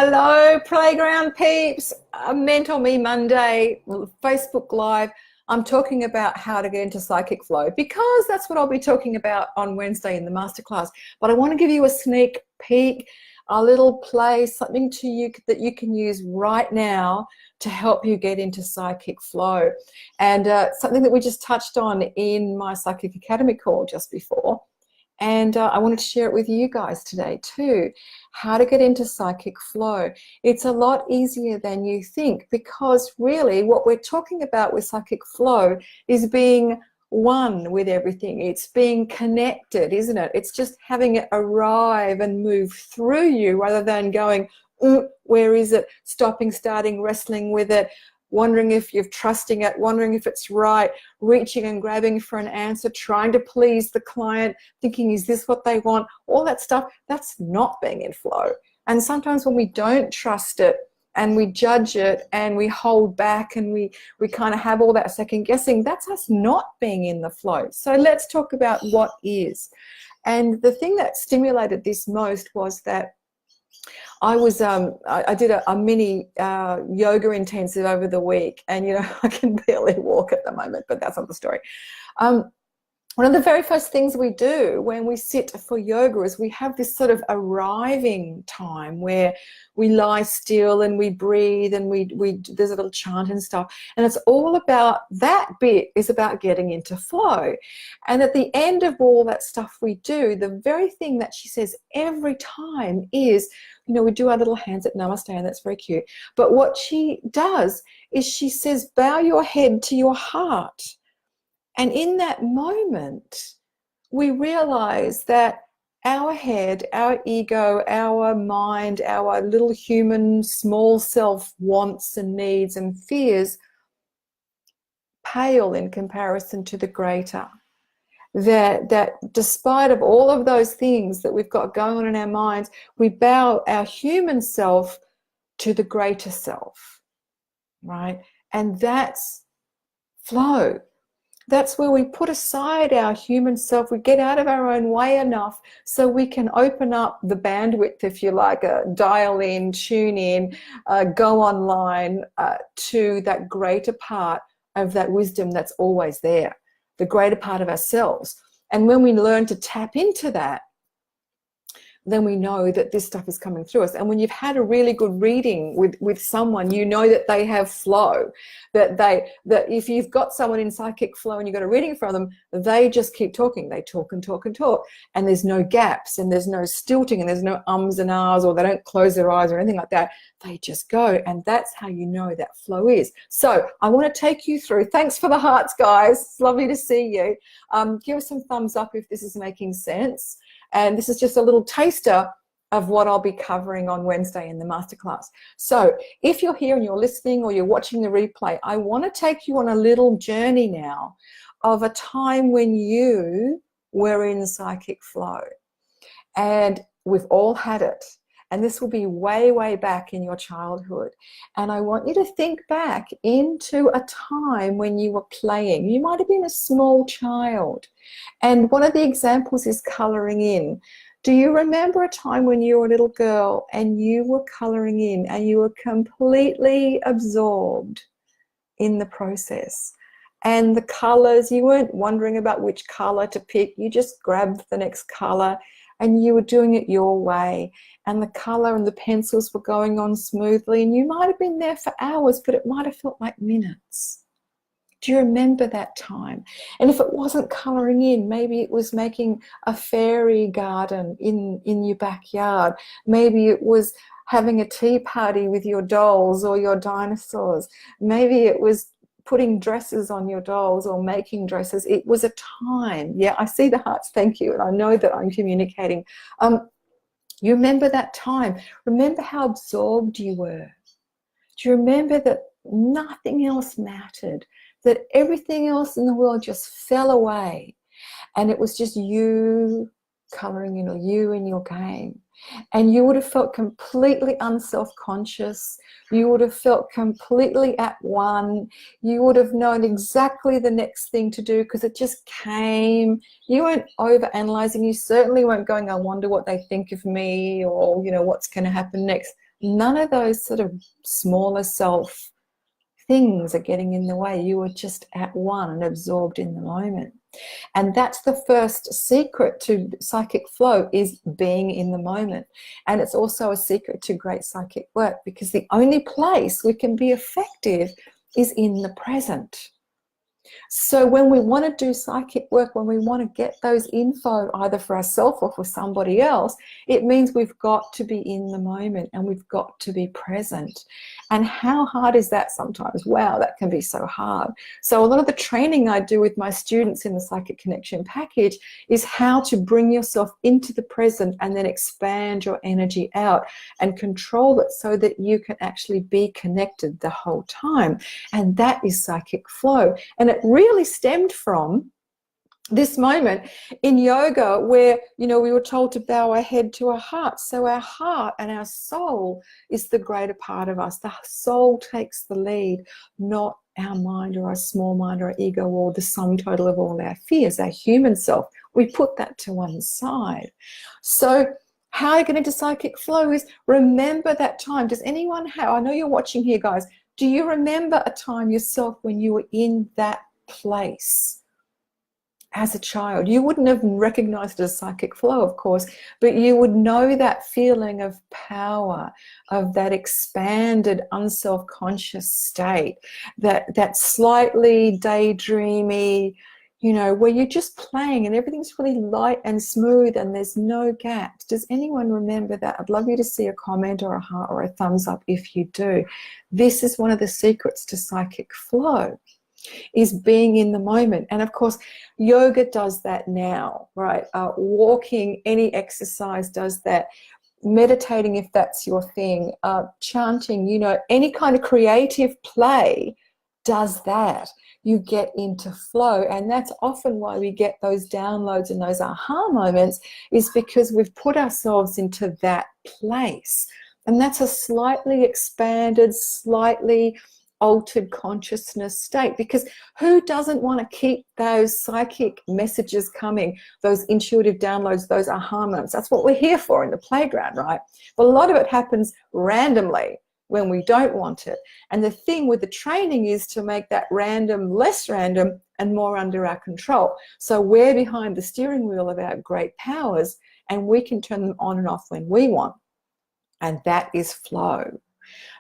Hello, playground peeps. Mentor Me Monday, Facebook Live. I'm talking about how to get into psychic flow because that's what I'll be talking about on Wednesday in the masterclass. But I want to give you a sneak peek, a little play, something to you that you can use right now to help you get into psychic flow. And something that we just touched on in my Psychic Academy call just before. And I wanted to share it with you guys today too, how to get into psychic flow. It's a lot easier than you think, because really what we're talking about with psychic flow is being one with everything. It's being connected, isn't it? It's just having it arrive and move through you rather than going, where is it? Stopping, starting, wrestling with it, wondering if you're trusting it, wondering if it's right, reaching and grabbing for an answer, trying to please the client, thinking, is this what they want? All that stuff, that's not being in flow. And sometimes when we don't trust it and we judge it and we hold back and we kind of have all that second guessing, that's us not being in the flow. So let's talk about what is. And the thing that stimulated this most was that I did a mini yoga intensive over the week, and I can barely walk at the moment, but that's not the story. One of the very first things we do when we sit for yoga is we have this sort of arriving time where we lie still and we breathe and there's a little chant and stuff, and it's all about, that bit is about getting into flow. And at the end of all that stuff we do, the very thing that she says every time is, we do our little hands at namaste, and that's very cute, but what she does is she says, bow your head to your heart. And in that moment, we realize that our head, our ego, our mind, our little human small self wants and needs and fears pale in comparison to the greater. That despite of all of those things that we've got going on in our minds, we bow our human self to the greater self, right? And that's flow. That's where we put aside our human self. We get out of our own way enough so we can open up the bandwidth, if you like, dial in, tune in, go online to that greater part of that wisdom that's always there, the greater part of ourselves. And when we learn to tap into that, then we know that this stuff is coming through us. And when you've had a really good reading with someone, you know that they have flow, that if you've got someone in psychic flow and you've got a reading from them, they just keep talking. They talk and talk and talk, and there's no gaps and there's no stilting and there's no ums and ahs, or they don't close their eyes or anything like that. They just go, and that's how you know that flow is. So I want to take you through. Thanks for the hearts, guys. It's lovely to see you. Give us some thumbs up if this is making sense. And this is just a little taster of what I'll be covering on Wednesday in the masterclass. So if you're here and you're listening or you're watching the replay, I want to take you on a little journey now of a time when you were in psychic flow. And we've all had it. And this will be way, way back in your childhood. And I want you to think back into a time when you were playing. You might have been a small child. And one of the examples is colouring in. Do you remember a time when you were a little girl and you were colouring in and you were completely absorbed in the process? And the colours, you weren't wondering about which colour to pick. You just grabbed the next colour and you were doing it your way. And the colour and the pencils were going on smoothly. And you might have been there for hours, but it might have felt like minutes. Do you remember that time? And if it wasn't colouring in, maybe it was making a fairy garden in your backyard. Maybe it was having a tea party with your dolls or your dinosaurs. Maybe it was putting dresses on your dolls or making dresses. It was a time. Yeah, I see the hearts. Thank you. And I know that I'm communicating. You remember that time. Remember how absorbed you were. Do you remember that nothing else mattered? That everything else in the world just fell away, and it was just you colouring in, or you in your game. And you would have felt completely unself-conscious. You would have felt completely at one. You would have known exactly the next thing to do because it just came. You weren't over-analysing. You certainly weren't going, I wonder what they think of me, or, what's going to happen next. None of those sort of smaller self things are getting in the way. You are just at one and absorbed in the moment. And that's the first secret to psychic flow, is being in the moment. And it's also a secret to great psychic work, because the only place we can be effective is in the present. So when we want to do psychic work, when we want to get those info either for ourselves or for somebody else, it means we've got to be in the moment and we've got to be present. And how hard is that sometimes? Wow, that can be so hard. So a lot of the training I do with my students in the Psychic Connection package is how to bring yourself into the present and then expand your energy out and control it so that you can actually be connected the whole time. And that is psychic flow. And it really stemmed from this moment in yoga where, you know, we were told to bow our head to our heart. So our heart and our soul is the greater part of us. The soul takes the lead, not our mind or our small mind or our ego or the sum total of all our fears, our human self. We put that to one side. So how I get into psychic flow is remember that time. Does anyone have, I know you're watching here, guys, do you remember a time yourself when you were in that place as a child? You wouldn't have recognized it as psychic flow, of course, but you would know that feeling of power, of that expanded unself-conscious state, that slightly daydreamy, you know, where you're just playing and everything's really light and smooth and there's no gaps. Does anyone remember that? I'd love you to see a comment or a heart or a thumbs up if you do. This is one of the secrets to psychic flow, is being in the moment. And of course, yoga does that now, right? Walking, any exercise does that. Meditating, if that's your thing, chanting, you know, any kind of creative play does that. You get into flow, and that's often why we get those downloads and those aha moments, is because we've put ourselves into that place. And that's a slightly expanded, slightly altered consciousness state, because who doesn't want to keep those psychic messages coming, those intuitive downloads, those aha moments? That's what we're here for in the playground, right? But a lot of it happens randomly when we don't want it. And the thing with the training is to make that random less random and more under our control. So we're behind the steering wheel of our great powers, and we can turn them on and off when we want. And that is flow.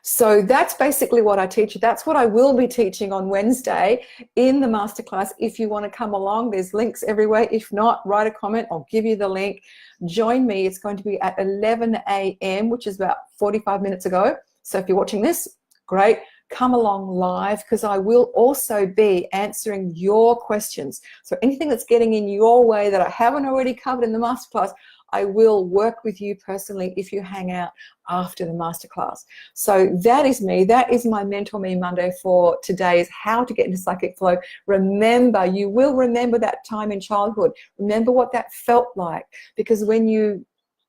So that's basically what I teach you. That's what I will be teaching on Wednesday in the masterclass. If you want to come along, there's links everywhere. If not, write a comment. I'll give you the link. Join me. It's going to be at 11 a.m., which is about 45 minutes ago. So if you're watching this, great. Come along live, because I will also be answering your questions. So anything that's getting in your way that I haven't already covered in the masterclass, I will work with you personally if you hang out after the masterclass. So that is me. That is my Mentor Me Monday for today, is how to get into psychic flow. Remember, you will remember that time in childhood. Remember what that felt like, because when you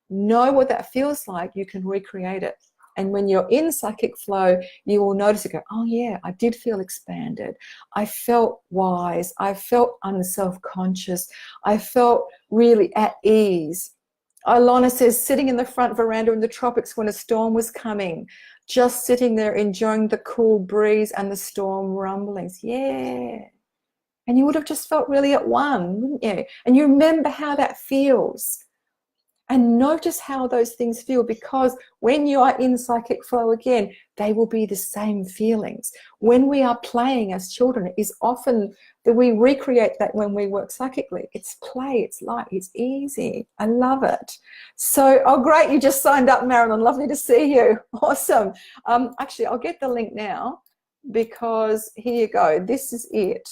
know what that feels like, you can recreate it. And when you're in psychic flow, you will notice it, go, oh yeah, I did feel expanded. I felt wise. I felt unself-conscious. I felt really at ease. Ilona says, sitting in the front veranda in the tropics when a storm was coming, just sitting there enjoying the cool breeze and the storm rumblings. Yeah. And you would have just felt really at one, wouldn't you? And you remember how that feels. And notice how those things feel, because when you are in psychic flow again, they will be the same feelings. When we are playing as children, it is often that we recreate that when we work psychically. It's play, it's light, it's easy. I love it. So, oh great, you just signed up, Marilyn. Lovely to see you. Awesome. Actually, I'll get the link now, because here you go. This is it.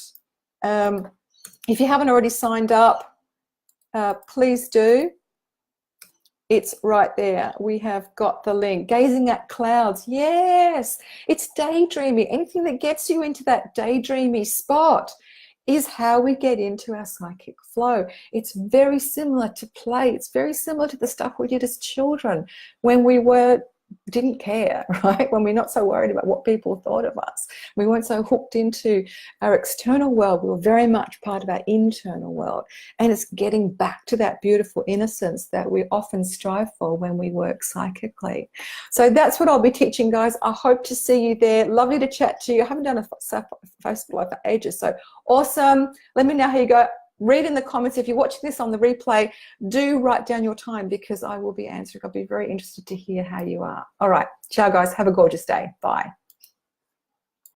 If you haven't already signed up, please do. It's right there. We have got the link. Gazing at clouds. Yes, it's daydreaming. Anything that gets you into that daydreamy spot is how we get into our psychic flow. It's very similar to play. It's very similar to the stuff we did as children when we were didn't care, right? When we're not so worried about what people thought of us. We weren't so hooked into our external world. We were very much part of our internal world. And it's getting back to that beautiful innocence that we often strive for when we work psychically. So that's what I'll be teaching, guys. I hope to see you there. Lovely to chat to you. I haven't done a Facebook Live for ages, so awesome. Let me know how you go. Read in the comments. If you're watching this on the replay, do write down your time, because I will be answering. I'll be very interested to hear how you are. All right. Ciao, guys. Have a gorgeous day. Bye.